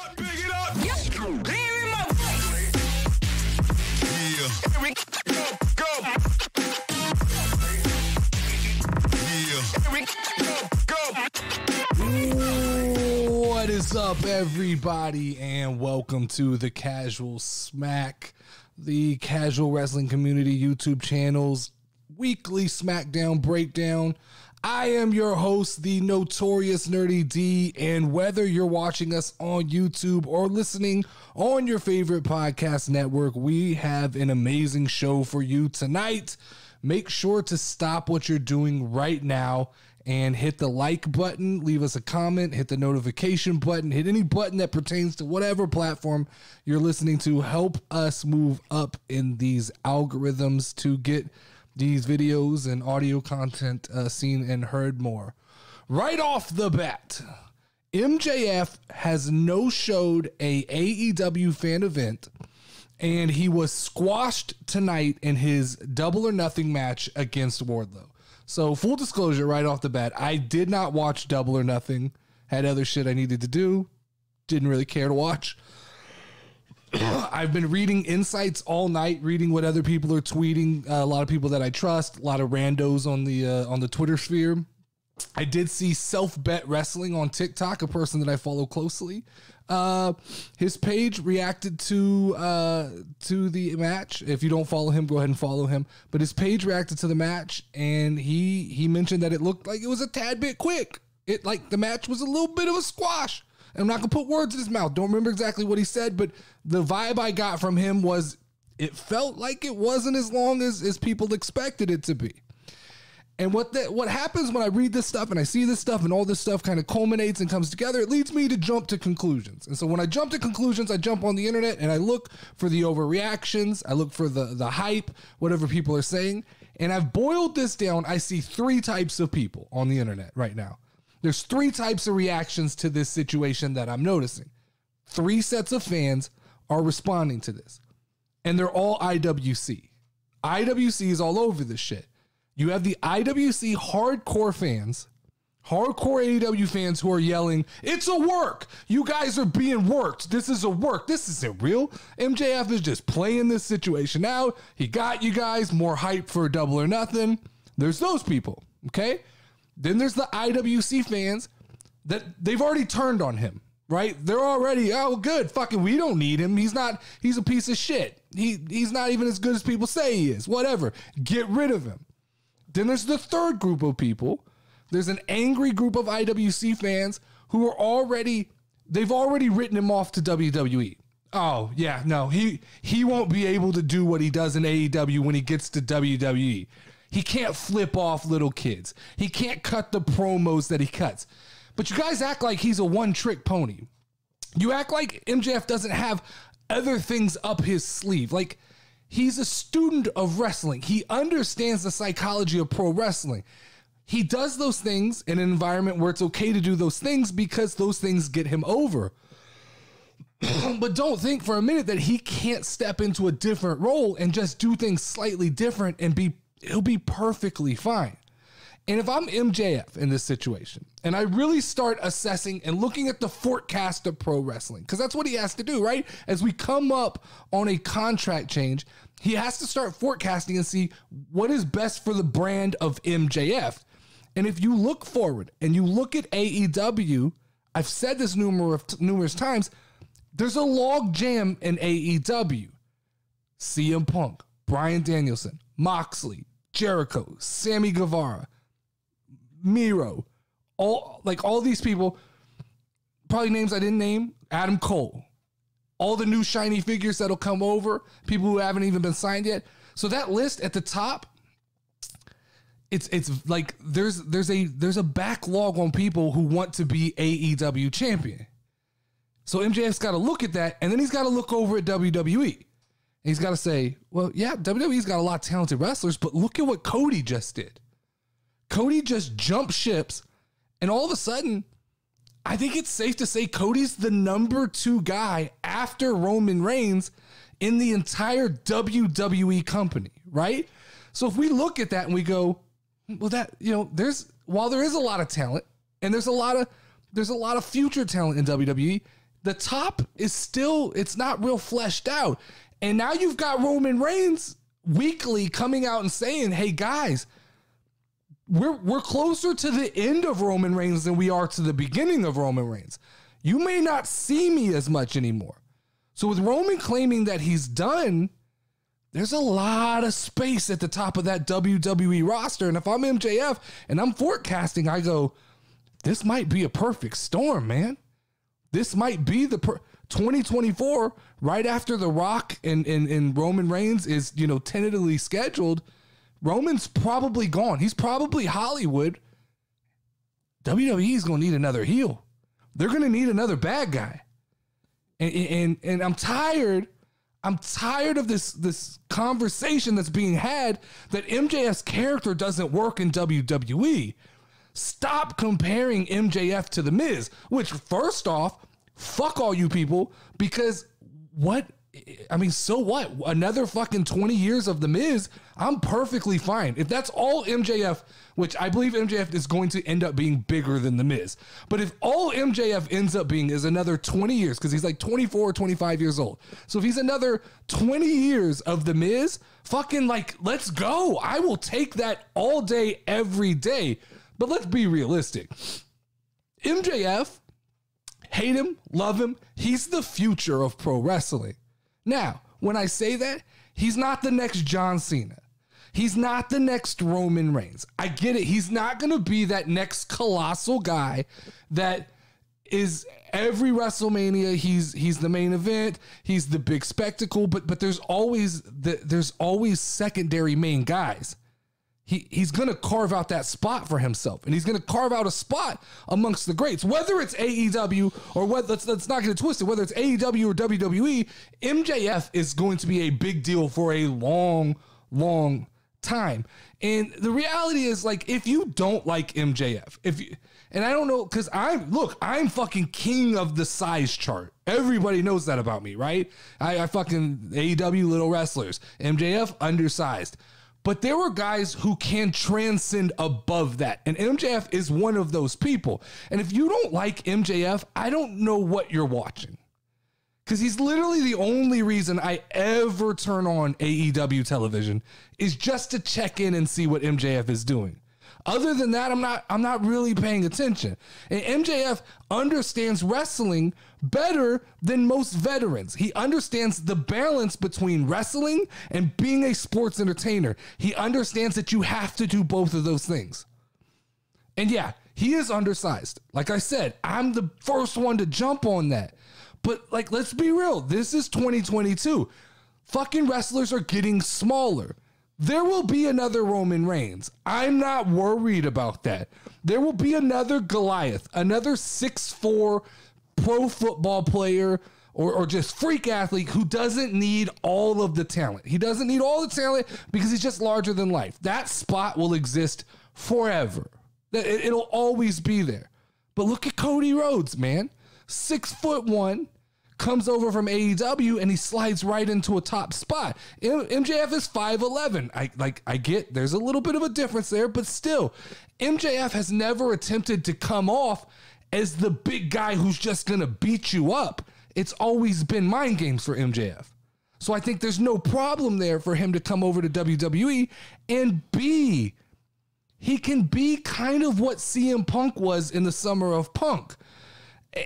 up, big it up. Yep. Hear in my voice. Yeah. Here we go. Yeah. Here we go. What is up, everybody, and welcome to the Casual Smack, the Casual Wrestling Community YouTube channel's weekly SmackDown breakdown. I am your host, the Notorious Nerdy D, and whether you're watching us on YouTube or listening on your favorite podcast network, we have an amazing show for you tonight. Make sure to stop what you're doing right now and hit the like button, leave us a comment, hit the notification button, hit any button that pertains to whatever platform you're listening to. Help us move up in these algorithms to get these videos and audio content seen and heard more. Right off the bat, MJF has no-showed a AEW fan event, and he was squashed tonight in his Double or Nothing match against Wardlow. So full disclosure right off the bat, I did not watch Double or Nothing. Had other shit I needed to do. Didn't really care to watch. I've been reading insights all night, reading what other people are tweeting. A lot of people that I trust, a lot of randos on the Twitter sphere. I did see Self-Bet Wrestling on TikTok, a person that I follow closely. His page reacted to the match. If you don't follow him, go ahead and follow him. But his page reacted to the match, and he mentioned that it looked like it was a tad bit quick. The match was a little bit of a squash. I'm not going to put words in his mouth. Don't remember exactly what he said, but the vibe I got from him was it felt like it wasn't as long as people expected it to be. And what happens when I read this stuff and I see this stuff and all this stuff kind of culminates and comes together, it leads me to jump to conclusions. And so when I jump to conclusions, I jump on the internet and I look for the overreactions. I look for the hype, whatever people are saying. And I've boiled this down. I see three types of people on the internet right now. There's three types of reactions to this situation that I'm noticing. Three sets of fans are responding to this. And they're all IWC. IWC is all over this shit. You have the IWC hardcore fans, hardcore AEW fans who are yelling, "It's a work. You guys are being worked. This is a work. This isn't real. MJF is just playing this situation out. He got you guys more hype for Double or Nothing." There's those people, okay? Then there's the IWC fans that they've already turned on him, right? They're already, oh, good, fucking, we don't need him. He's a piece of shit. He's not even as good as people say he is. Whatever. Get rid of him. Then there's the third group of people. There's an angry group of IWC fans who are they've already written him off to WWE. Oh, yeah, no, he won't be able to do what he does in AEW when he gets to WWE. He can't flip off little kids. He can't cut the promos that he cuts. But you guys act like he's a one-trick pony. You act like MJF doesn't have other things up his sleeve. Like, he's a student of wrestling. He understands the psychology of pro wrestling. He does those things in an environment where it's okay to do those things because those things get him over. But don't think for a minute that he can't step into a different role and just do things slightly different and he'll be perfectly fine. And if I'm MJF in this situation and I really start assessing and looking at the forecast of pro wrestling, because that's what he has to do, right? As we come up on a contract change, he has to start forecasting and see what is best for the brand of MJF. And if you look forward and you look at AEW, I've said this numerous times, there's a log jam in AEW. CM Punk, Bryan Danielson, Moxley, Jericho, Sammy Guevara, Miro, all these people, probably names I didn't name, Adam Cole, all the new shiny figures that'll come over, people who haven't even been signed yet. So that list at the top, it's like there's a backlog on people who want to be AEW champion. So MJF's got to look at that, and then he's got to look over at WWE. He's got to say, well, yeah, WWE's got a lot of talented wrestlers, but look at what Cody just did. Cody just jumped ships, and all of a sudden, I think it's safe to say Cody's the number 2 guy after Roman Reigns in the entire WWE company, right? So if we look at that and we go, well, that, while there is a lot of talent and there's a lot of future talent in WWE, The top is still, it's not real fleshed out. And now you've got Roman Reigns weekly coming out and saying, hey guys, we're closer to the end of Roman Reigns than we are to the beginning of Roman Reigns. You may not see me as much anymore. So with Roman claiming that he's done, there's a lot of space at the top of that WWE roster. And if I'm MJF and I'm forecasting, I go, this might be a perfect storm, man. This might be the 2024, right after The Rock and Roman Reigns is, tentatively scheduled. Roman's probably gone. He's probably Hollywood. WWE is going to need another heel. They're going to need another bad guy. And I'm tired. I'm tired of this conversation that's being had that MJF's character doesn't work in WWE. Stop comparing MJF to The Miz, which, first off, fuck all you people, because what? I mean, so what? Another fucking 20 years of The Miz, I'm perfectly fine. If that's all MJF, which I believe MJF is going to end up being bigger than The Miz. But if all MJF ends up being is another 20 years, because he's like 24 or 25 years old. So if he's another 20 years of The Miz, fucking let's go. I will take that all day, every day. But let's be realistic. MJF, hate him, love him, he's the future of pro wrestling. Now, when I say that, he's not the next John Cena. He's not the next Roman Reigns. I get it. He's not going to be that next colossal guy that is every WrestleMania. He's the main event. He's the big spectacle. But there's always secondary main guys. He's going to carve out that spot for himself, and he's going to carve out a spot amongst the greats, whether it's AEW or let's not get it twisted, whether it's AEW or WWE. MJF is going to be a big deal for a long, long time. And the reality is, if you don't like MJF, and I don't know, because I'm fucking king of the size chart. Everybody knows that about me, right? I fucking AEW little wrestlers, MJF undersized. But there were guys who can transcend above that. And MJF is one of those people. And if you don't like MJF, I don't know what you're watching. Because he's literally the only reason I ever turn on AEW television is just to check in and see what MJF is doing. Other than that, I'm not really paying attention. And MJF understands wrestling better than most veterans. He understands the balance between wrestling and being a sports entertainer. He understands that you have to do both of those things. And yeah, he is undersized. Like I said, I'm the first one to jump on that. But let's be real. This is 2022. Fucking wrestlers are getting smaller. There will be another Roman Reigns. I'm not worried about that. There will be another Goliath, another 6'4" pro football player or just freak athlete who doesn't need all of the talent. He doesn't need all the talent because he's just larger than life. That spot will exist forever. It'll always be there. But look at Cody Rhodes, man. 6'1", comes over from AEW and he slides right into a top spot. MJF is 5'11". I get there's a little bit of a difference there, but still, MJF has never attempted to come off as the big guy who's just gonna beat you up. It's always been mind games for MJF. So I think there's no problem there for him to come over to WWE and he can be kind of what CM Punk was in the summer of Punk.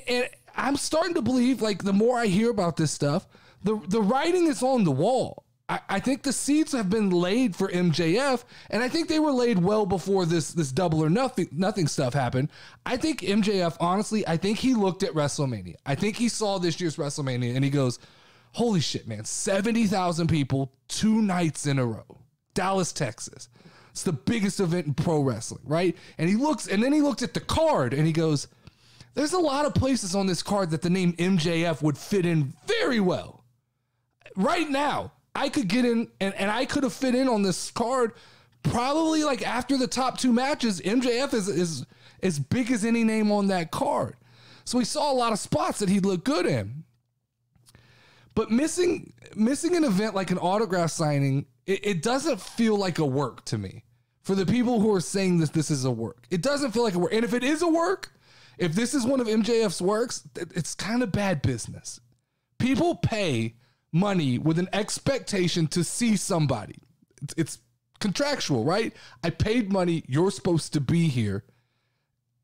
And I'm starting to believe, the more I hear about this stuff, the writing is on the wall. I think the seeds have been laid for MJF, and I think they were laid well before this double or nothing stuff happened. I think MJF, honestly, I think he looked at WrestleMania. I think he saw this year's WrestleMania, and he goes, holy shit, man, 70,000 people, 2 nights in a row. Dallas, Texas. It's the biggest event in pro wrestling, right? And then he looked at the card, and he goes, there's a lot of places on this card that the name MJF would fit in very well. Right now, I could get in, and I could have fit in on this card probably after the top 2 matches. MJF is as big as any name on that card. So we saw a lot of spots that he'd look good in. But missing an event like an autograph signing, it doesn't feel like a work to me. For the people who are saying this is a work, it doesn't feel like a work. And if it is a work, if this is one of MJF's works, it's kind of bad business. People pay money with an expectation to see somebody. It's contractual, right? I paid money. You're supposed to be here.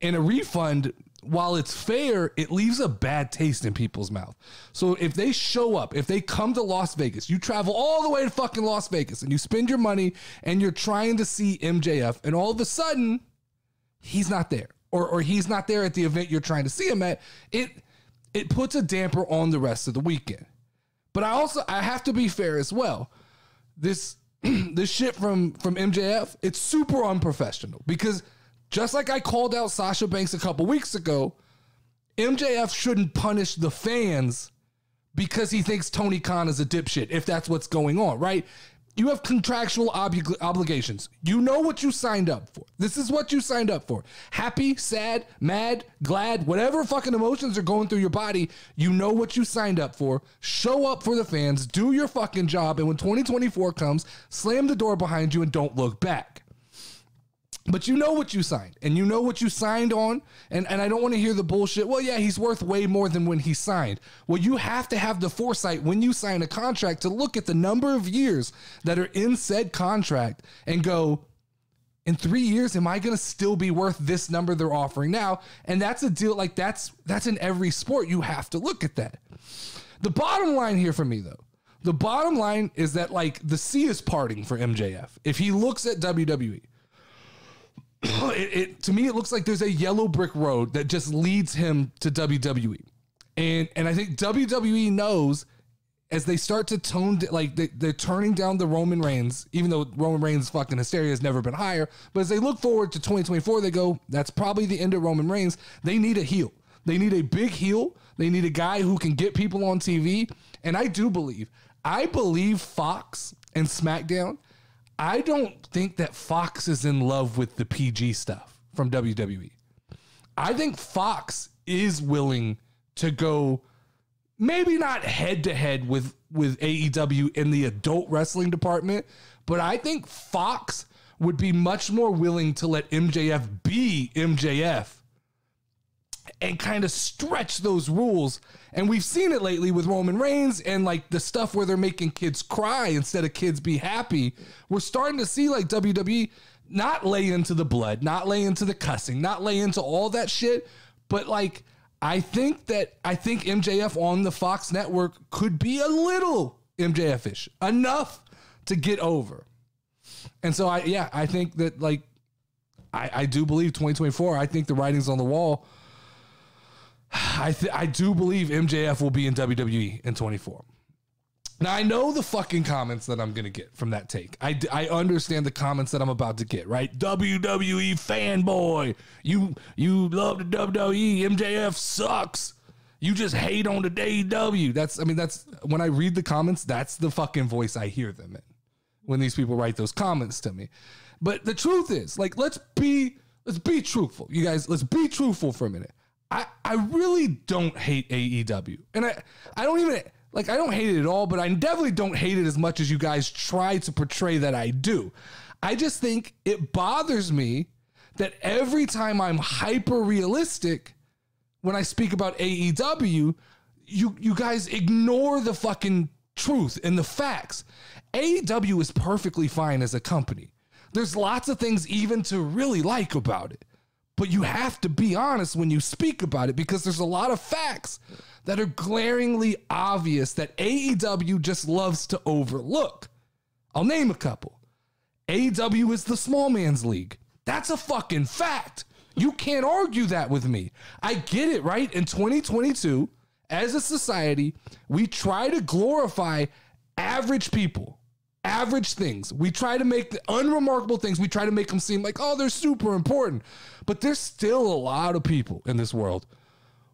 And a refund, while it's fair, it leaves a bad taste in people's mouth. So if they show up, if they come to Las Vegas, you travel all the way to fucking Las Vegas and you spend your money and you're trying to see MJF and all of a sudden he's not there or he's not there at the event you're trying to see him at, it puts a damper on the rest of the weekend. But I have to be fair as well. This shit from MJF, it's super unprofessional because just like I called out Sasha Banks a couple weeks ago, MJF shouldn't punish the fans because he thinks Tony Khan is a dipshit, if that's what's going on, right? You have contractual obligations. You know what you signed up for. This is what you signed up for. Happy, sad, mad, glad, whatever fucking emotions are going through your body, you know what you signed up for. Show up for the fans, do your fucking job, and when 2024 comes, slam the door behind you and don't look back. But you know what you signed, and you know what you signed on, and I don't want to hear the bullshit, well, yeah, he's worth way more than when he signed. Well, you have to have the foresight when you sign a contract to look at the number of years that are in said contract and go, in 3 years, am I going to still be worth this number they're offering now? And that's a deal, like that's in every sport. You have to look at that. The bottom line here for me, though, the bottom line is that, like, the sea is parting for MJF. If he looks at WWE, to me, it looks like there's a yellow brick road that just leads him to WWE. And I think WWE knows as they start to tone, like they're turning down the Roman Reigns, even though Roman Reigns' fucking hysteria has never been higher. But as they look forward to 2024, they go, that's probably the end of Roman Reigns. They need a heel. They need a big heel. They need a guy who can get people on TV. And I believe Fox and SmackDown, I don't think that Fox is in love with the PG stuff from WWE. I think Fox is willing to go maybe not head to head with AEW in the adult wrestling department, but I think Fox would be much more willing to let MJF be MJF and kind of stretch those rules. And we've seen it lately with Roman Reigns and like the stuff where they're making kids cry instead of kids be happy. We're starting to see like WWE not lay into the blood, not lay into the cussing, not lay into all that shit. But like, I think MJF on the Fox network could be a little MJF-ish, enough to get over. And so I think that like, I do believe 2024, I think the writing's on the wall. I do believe MJF will be in WWE in 24. Now, I know the fucking comments that I'm going to get from that take. I understand the comments that I'm about to get, right? WWE fanboy. You love the WWE. MJF sucks. You just hate on the AEW. That's when I read the comments, that's the fucking voice I hear them in when these people write those comments to me. But the truth is, like, let's be truthful. You guys, let's be truthful for a minute. I really don't hate AEW. And I don't even, like, I don't hate it at all, but I definitely don't hate it as much as you guys try to portray that I do. I just think it bothers me that every time I'm hyper realistic when I speak about AEW, you guys ignore the fucking truth and the facts. AEW is perfectly fine as a company. There's lots of things even to really like about it. But you have to be honest when you speak about it because there's a lot of facts that are glaringly obvious that AEW just loves to overlook. I'll name a couple. AEW is the small man's league. That's a fucking fact. You can't argue that with me. I get it, right? In 2022, as a society, we try to glorify average people. Average things. We try to make the unremarkable things, we try to make them seem like, oh, they're super important. But there's still a lot of people in this world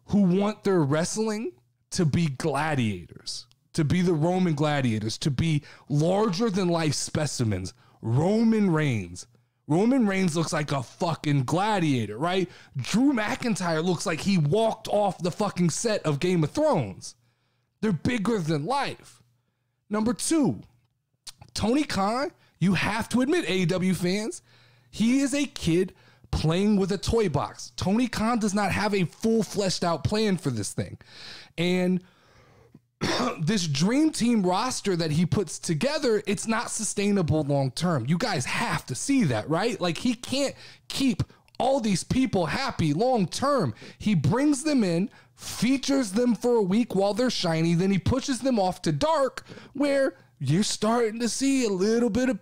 who want their wrestling to be gladiators, to be the Roman gladiators, to be larger than life specimens. Roman Reigns. Roman Reigns looks like a fucking gladiator, right? Drew McIntyre looks like he walked off the fucking set of Game of Thrones. They're bigger than life. Number two, Tony Khan, you have to admit, AEW fans, he is a kid playing with a toy box. Tony Khan does not have a full fleshed out plan for this thing. And this dream team roster that he puts together, it's not sustainable long term. You guys have to see that, right? Like, he can't keep all these people happy long term. He brings them in, features them for a week while they're shiny, then he pushes them off to dark, where you're starting to see a little bit of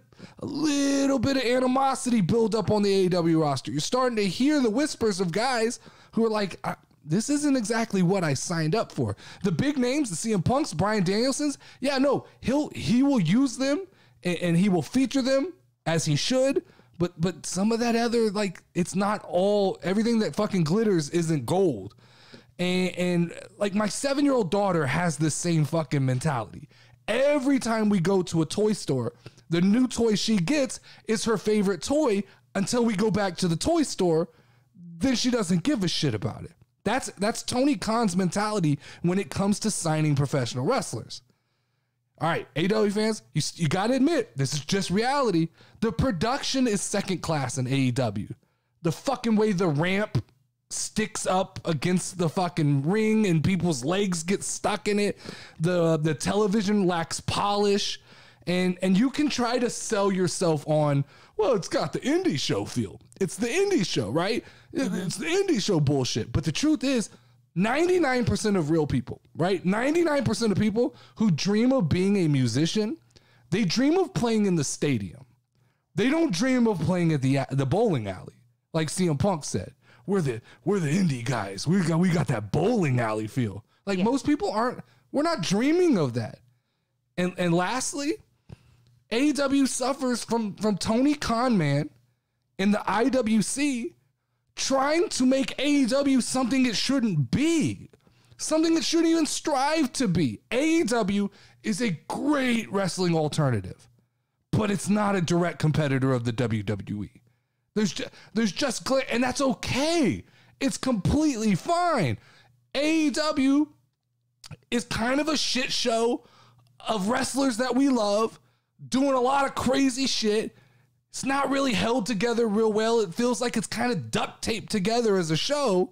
animosity build up on the AEW roster. You're starting to hear the whispers of guys who are like, this isn't exactly what I signed up for. The big names, the CM Punks, Bryan Danielsons, yeah, no, he will use them and he will feature them as he should. But some of that other, like, it's not all, everything that fucking glitters isn't gold. And like, my 7-year-old daughter has this same fucking mentality. Every time we go to a toy store, the new toy she gets is her favorite toy until we go back to the toy store. Then she doesn't give a shit about it. That's Tony Khan's mentality when it comes to signing professional wrestlers. All right, AEW fans, you got to admit, this is just reality. The production is second class in AEW. The fucking way the ramp sticks up against the fucking ring and people's legs get stuck in it. The television lacks polish. And you can try to sell yourself on, well, it's got the indie show feel. It's the indie show, right? It's the indie show bullshit. But the truth is, 99% of real people, right? 99% of people who dream of being a musician, they dream of playing in the stadium. They don't dream of playing at the bowling alley, like CM Punk said. We're the indie guys. We got that bowling alley feel. Like, most people aren't. We're not dreaming of that. And lastly, AEW suffers from Tony Khan, man, in the IWC, trying to make AEW something it shouldn't be, something it shouldn't even strive to be. AEW is a great wrestling alternative, but it's not a direct competitor of the WWE. There's just and that's okay. It's completely fine. AEW is kind of a shit show of wrestlers that we love doing a lot of crazy shit. It's not really held together real well. It feels like it's kind of duct taped together as a show,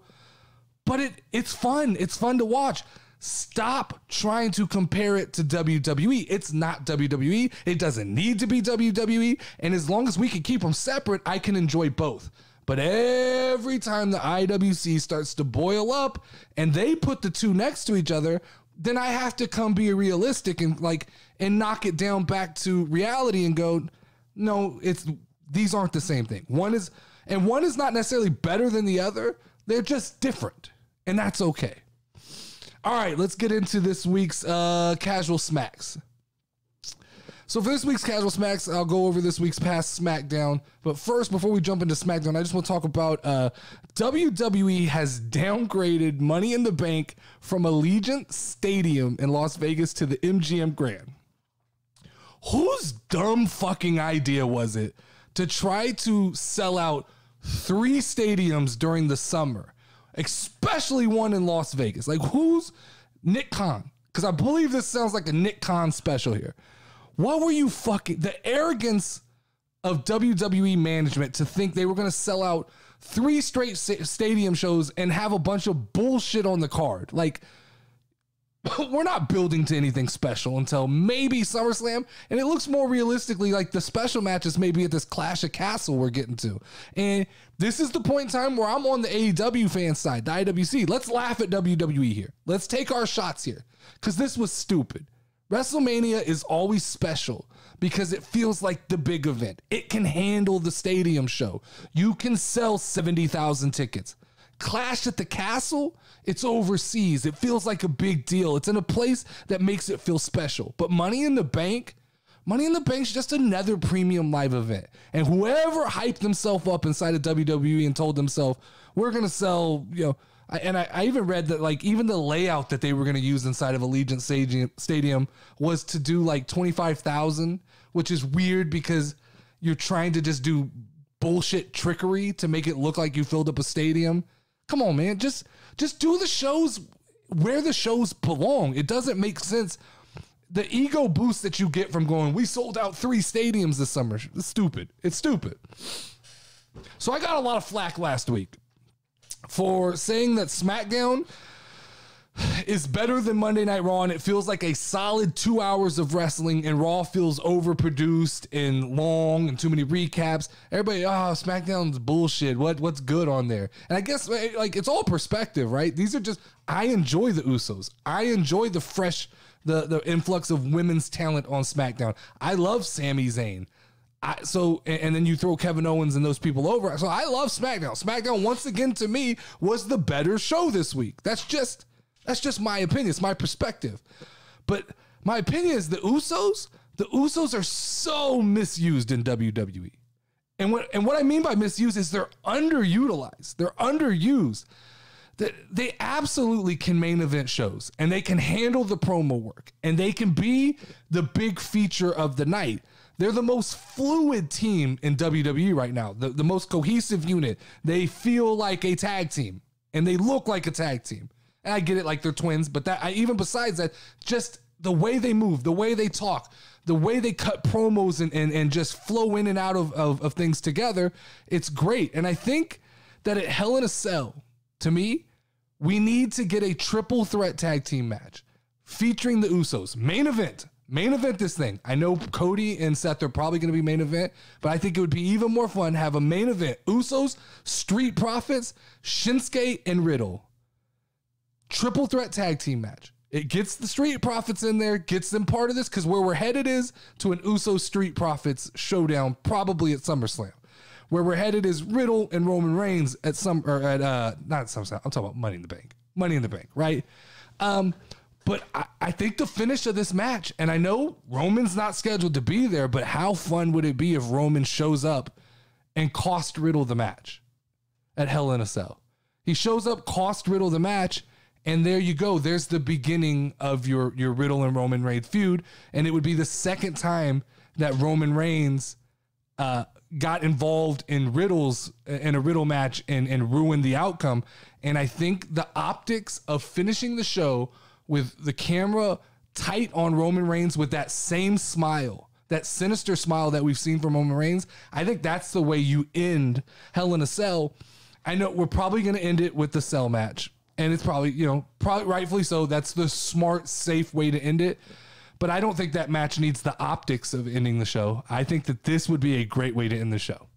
but it's fun. It's fun to watch. Stop trying to compare it to WWE. It's not WWE. It doesn't need to be WWE. And as long as we can keep them separate, I can enjoy both. But every time the IWC starts to boil up and they put the two next to each other, then I have to come be realistic and knock it down back to reality and go, no, these aren't the same thing. One is not necessarily better than the other. They're just different, and that's okay. All right, let's get into this week's Casual Smacks. So for this week's Casual Smacks, I'll go over this week's past SmackDown. But first, before we jump into SmackDown, I just want to talk about WWE has downgraded Money in the Bank from Allegiant Stadium in Las Vegas to the MGM Grand. Whose dumb fucking idea was it to try to sell out 3 stadiums during the summer, especially one in Las Vegas? Like, who's Nick Khan? Because I believe this sounds like a Nick Khan special here. What were you the arrogance of WWE management to think they were going to sell out 3 straight stadium shows and have a bunch of bullshit on the card? Like, we're not building to anything special until maybe SummerSlam, and it looks more realistically like the special matches maybe at this Clash of Castle we're getting to. And this is the point in time where I'm on the AEW fan side, the IWC. Let's laugh at WWE here. Let's take our shots here, because this was stupid. WrestleMania is always special because it feels like the big event. It can handle the stadium show. You can sell 70,000 tickets. Clash at the Castle, it's overseas. It feels like a big deal. It's in a place that makes it feel special. But Money in the Bank's just another premium live event. And whoever hyped themselves up inside of WWE and told themselves, we're going to sell, I even read that, like, even the layout that they were going to use inside of Allegiant Stadium was to do like 25,000, which is weird because you're trying to just do bullshit trickery to make it look like you filled up a stadium. Come on, man. Just do the shows where the shows belong. It doesn't make sense. The ego boost that you get from going, we sold out 3 stadiums this summer. It's stupid. It's stupid. So I got a lot of flack last week for saying that SmackDown is better than Monday Night Raw, and it feels like a solid 2 hours of wrestling, and Raw feels overproduced and long and too many recaps. Everybody, SmackDown's bullshit. What's good on there? And I guess like it's all perspective, right? These are just, I enjoy the Usos. I enjoy the fresh, the influx of women's talent on SmackDown. I love Sami Zayn. And then you throw Kevin Owens and those people over. So I love SmackDown. SmackDown, once again, to me, was the better show this week. That's just my opinion. It's my perspective. But my opinion is the Usos are so misused in WWE. And what I mean by misused is they're underutilized. They're underused. They absolutely can main event shows, and they can handle the promo work, and they can be the big feature of the night. They're the most fluid team in WWE right now, the most cohesive unit. They feel like a tag team, and they look like a tag team. And I get it, like they're twins, but even besides that, just the way they move, the way they talk, the way they cut promos and just flow in and out of things together, it's great. And I think that at Hell in a Cell, to me, we need to get a triple threat tag team match featuring the Usos. Main event this thing. I know Cody and Seth are probably going to be main event, but I think it would be even more fun to have a main event. Usos, Street Profits, Shinsuke, and Riddle. Triple threat tag team match. It gets the Street Profits in there, gets them part of this, because where we're headed is to an Usos Street Profits showdown, probably at SummerSlam. Where we're headed is Riddle and Roman Reigns not at SummerSlam. I'm talking about Money in the Bank. Money in the Bank, right? But I think the finish of this match, and I know Roman's not scheduled to be there, but how fun would it be if Roman shows up and cost Riddle the match at Hell in a Cell? He shows up, cost Riddle the match, and there you go. There's the beginning of your Riddle and Roman Reigns feud, and it would be the second time that Roman Reigns got involved in a Riddle match and ruined the outcome. And I think the optics of finishing the show with the camera tight on Roman Reigns with that same smile, that sinister smile that we've seen from Roman Reigns, I think that's the way you end Hell in a Cell. I know we're probably going to end it with the Cell match, and it's probably rightfully so. That's the smart, safe way to end it. But I don't think that match needs the optics of ending the show. I think that this would be a great way to end the show.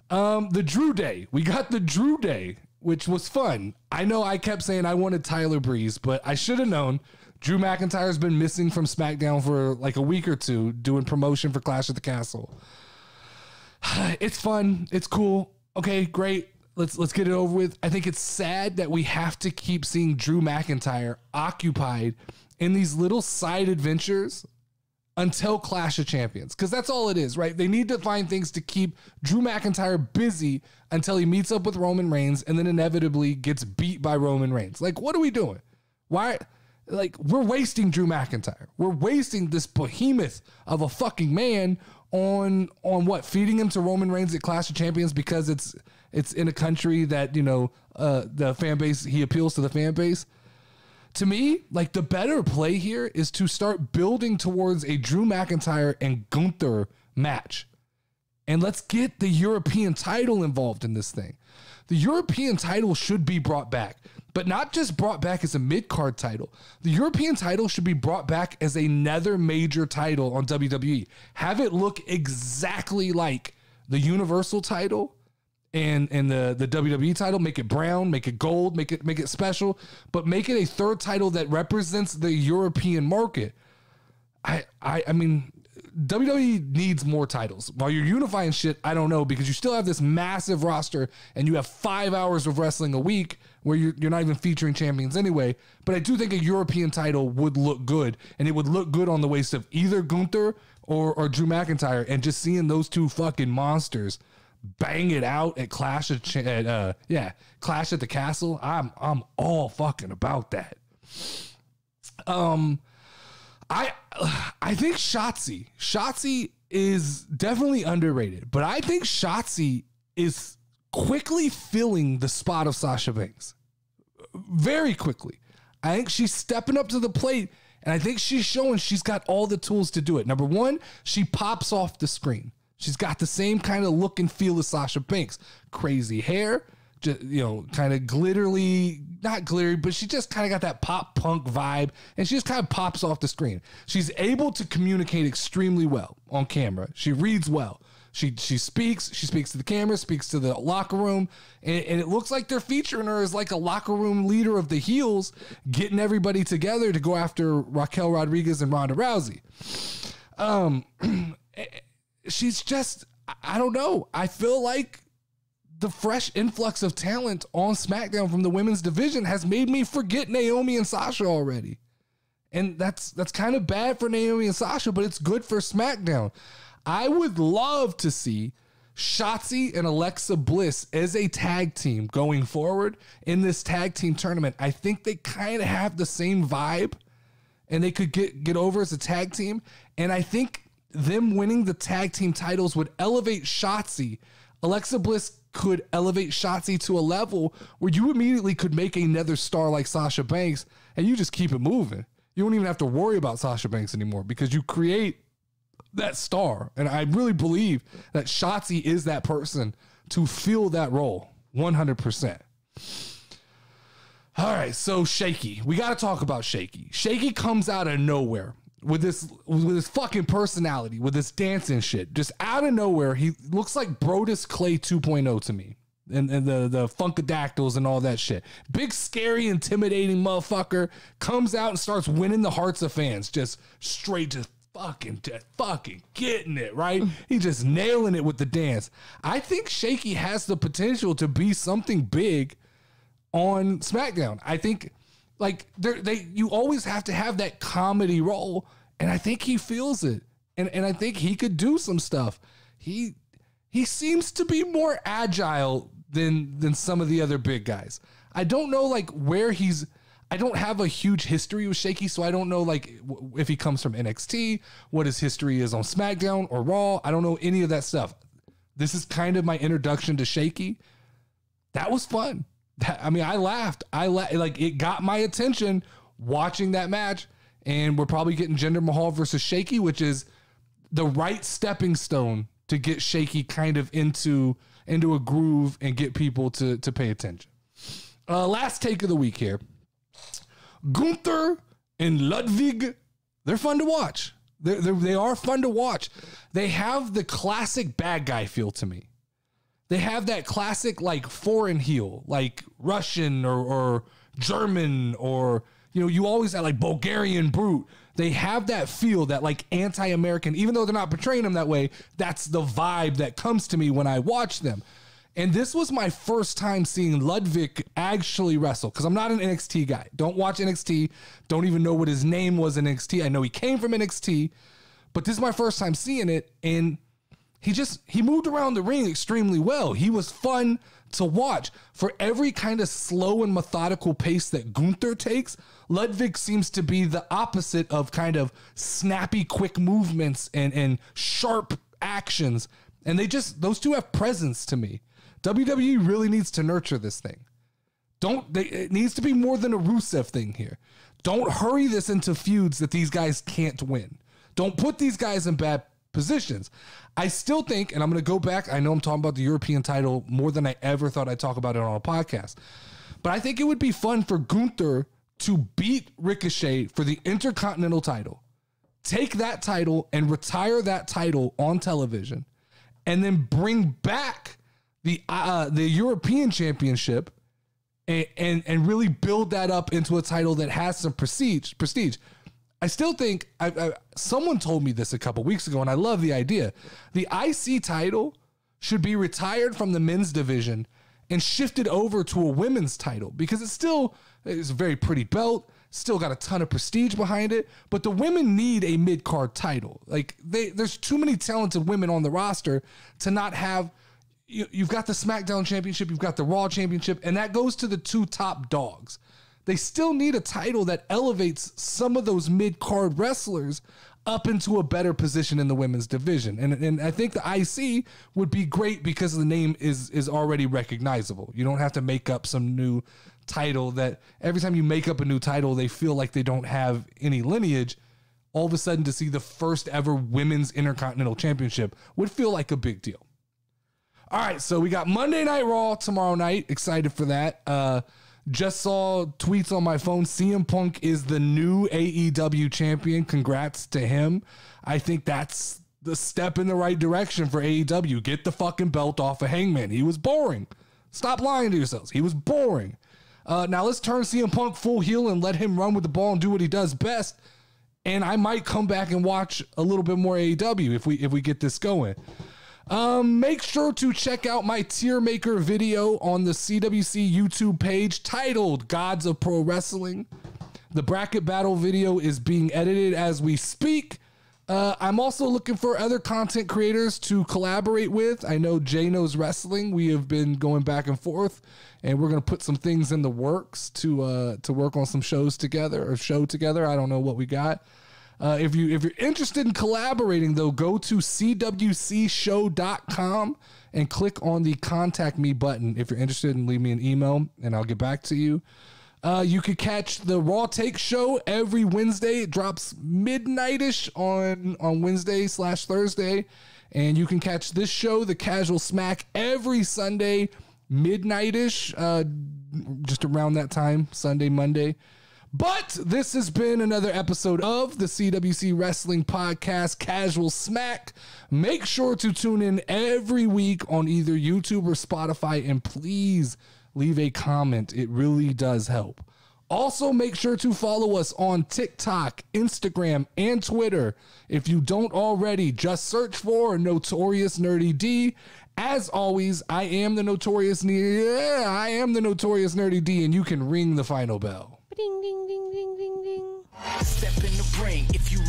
The Drew Day. We got the Drew Day, which was fun. I know I kept saying I wanted Tyler Breeze, but I should have known. Drew McIntyre's been missing from SmackDown for like a week or two, doing promotion for Clash at the Castle. It's fun. It's cool. Okay, great. Let's get it over with. I think it's sad that we have to keep seeing Drew McIntyre occupied in these little side adventures until Clash of Champions, because that's all it is, right? They need to find things to keep Drew McIntyre busy until he meets up with Roman Reigns and then inevitably gets beat by Roman Reigns. Like, what are we doing? Why? Like, we're wasting Drew McIntyre. We're wasting this behemoth of a fucking man on what? Feeding him to Roman Reigns at Clash of Champions because it's in a country that, the fan base, he appeals to the fan base. To me, like, the better play here is to start building towards a Drew McIntyre and Gunther match. And let's get the European title involved in this thing. The European title should be brought back, but not just brought back as a mid-card title. The European title should be brought back as another major title on WWE. Have it look exactly like the Universal title and the WWE title. Make it brown, make it gold, make it special, but make it a third title that represents the European market. I mean, WWE needs more titles. While you're unifying shit, I don't know, because you still have this massive roster and you have 5 hours of wrestling a week where you're not even featuring champions anyway. But I do think a European title would look good, and it would look good on the waist of either Gunther or Drew McIntyre, and just seeing those two fucking monsters bang it out at Clash at the Castle. I'm all fucking about that. I think Shotzi is definitely underrated, but I think Shotzi is quickly filling the spot of Sasha Banks. Very quickly. I think she's stepping up to the plate, and I think she's showing she's got all the tools to do it. Number one, she pops off the screen. She's got the same kind of look and feel as Sasha Banks. Crazy hair, just, kind of not glittery, but she just kind of got that pop punk vibe, and she just kind of pops off the screen. She's able to communicate extremely well on camera. She reads well. She speaks to the camera, speaks to the locker room, and it looks like they're featuring her as like a locker room leader of the heels, getting everybody together to go after Raquel Rodriguez and Ronda Rousey. She's just, I don't know. I feel like the fresh influx of talent on SmackDown from the women's division has made me forget Naomi and Sasha already. And that's kind of bad for Naomi and Sasha, but it's good for SmackDown. I would love to see Shotzi and Alexa Bliss as a tag team going forward in this tag team tournament. I think they kind of have the same vibe, and they could get over as a tag team. And I think them winning the tag team titles would elevate Shotzi. Alexa Bliss could elevate Shotzi to a level where you immediately could make another star like Sasha Banks, and you just keep it moving. You don't even have to worry about Sasha Banks anymore because you create that star. And I really believe that Shotzi is that person to fill that role 100%. All right, so Shaky. We got to talk about Shaky. Shaky comes out of nowhere with this fucking personality, with this dancing shit. Just out of nowhere, he looks like Brodus Clay 2.0 to me. And the Funkadactyls and all that shit. Big, scary, intimidating motherfucker comes out and starts winning the hearts of fans. Just straight, just fucking getting it, right? He's just nailing it with the dance. I think Shaky has the potential to be something big on SmackDown. I think you always have to have that comedy role, and I think he feels it. And I think he could do some stuff. He seems to be more agile than some of the other big guys. I don't know where I don't have a huge history with Shaky, so I don't know if he comes from NXT, what his history is on SmackDown or Raw. I don't know any of that stuff. This is kind of my introduction to Shaky. That was fun. I laughed. It got my attention watching that match, and we're probably getting Jinder Mahal versus Shaky, which is the right stepping stone to get Shaky kind of into a groove and get people to pay attention. Last take of the week here. Gunther and Ludwig, they're fun to watch. They are fun to watch. They have the classic bad guy feel to me. They have that classic foreign heel, like Russian or German, or you always have Bulgarian brute. They have that feel, that anti-American, even though they're not portraying them that way. That's the vibe that comes to me when I watch them. And this was my first time seeing Ludwig actually wrestle, because I'm not an NXT guy. Don't watch NXT. Don't even know what his name was in NXT. I know he came from NXT, but this is my first time seeing it, and he moved around the ring extremely well. He was fun to watch. For every kind of slow and methodical pace that Gunther takes, Ludwig seems to be the opposite of kind of snappy, quick movements and sharp actions. And those two have presence to me. WWE really needs to nurture this thing. It needs to be more than a Rusev thing here. Don't hurry this into feuds that these guys can't win. Don't put these guys in bad positions. I still think, and I'm going to go back, I know I'm talking about the European title more than I ever thought I'd talk about it on a podcast, but I think it would be fun for Gunther to beat Ricochet for the Intercontinental title, take that title and retire that title on television, and then bring back the European Championship and really build that up into a title that has some prestige. I still think someone told me this a couple weeks ago, and I love the idea. The IC title should be retired from the men's division and shifted over to a women's title, because it's a very pretty belt, still got a ton of prestige behind it, but the women need a mid-card title. There's too many talented women on the roster to not have. You've got the SmackDown Championship, you've got the Raw Championship, and that goes to the two top dogs. They still need a title that elevates some of those mid-card wrestlers up into a better position in the women's division. And I think the IC would be great because the name is already recognizable. You don't have to make up some new title that every time you make up a new title, they feel like they don't have any lineage. all of a sudden to see the first ever women's Intercontinental Championship would feel like a big deal. All right, so we got Monday Night Raw tomorrow night. Excited for that. Just saw tweets on my phone. CM Punk is the new AEW champion. Congrats to him. I think that's the step in the right direction for AEW. Get the fucking belt off of Hangman. He was boring. Stop lying to yourselves. He was boring. Now let's turn CM Punk full heel and let him run with the ball and do what he does best. And I might come back and watch a little bit more AEW if we get this going. Make sure to check out my tier maker video on the CWC YouTube page titled Gods of Pro Wrestling. The bracket battle video is being edited as we speak. I'm also looking for other content creators to collaborate with. I know Jay Knows Wrestling. We have been going back and forth, and we're going to put some things in the works to work on some shows together or show together. I don't know what we got. If you're interested in collaborating, though, go to cwcshow.com and click on the contact me button. If you're interested, and leave me an email and I'll get back to you. You could catch the Raw Take show every Wednesday. It drops midnight-ish on Wednesday/Thursday. And you can catch this show, The Casual Smack, every Sunday midnight-ish, just around that time, Sunday, Monday. But this has been another episode of the CWC Wrestling Podcast, Casual Smack. Make sure to tune in every week on either YouTube or Spotify, and please leave a comment. It really does help. Also, make sure to follow us on TikTok, Instagram, and Twitter. If you don't already, just search for Notorious Nerdy D. As always, I am the Notorious Nerdy D, and you can ring the final bell. Ding, ding, ding, ding, ding, ding. Step in the ring if you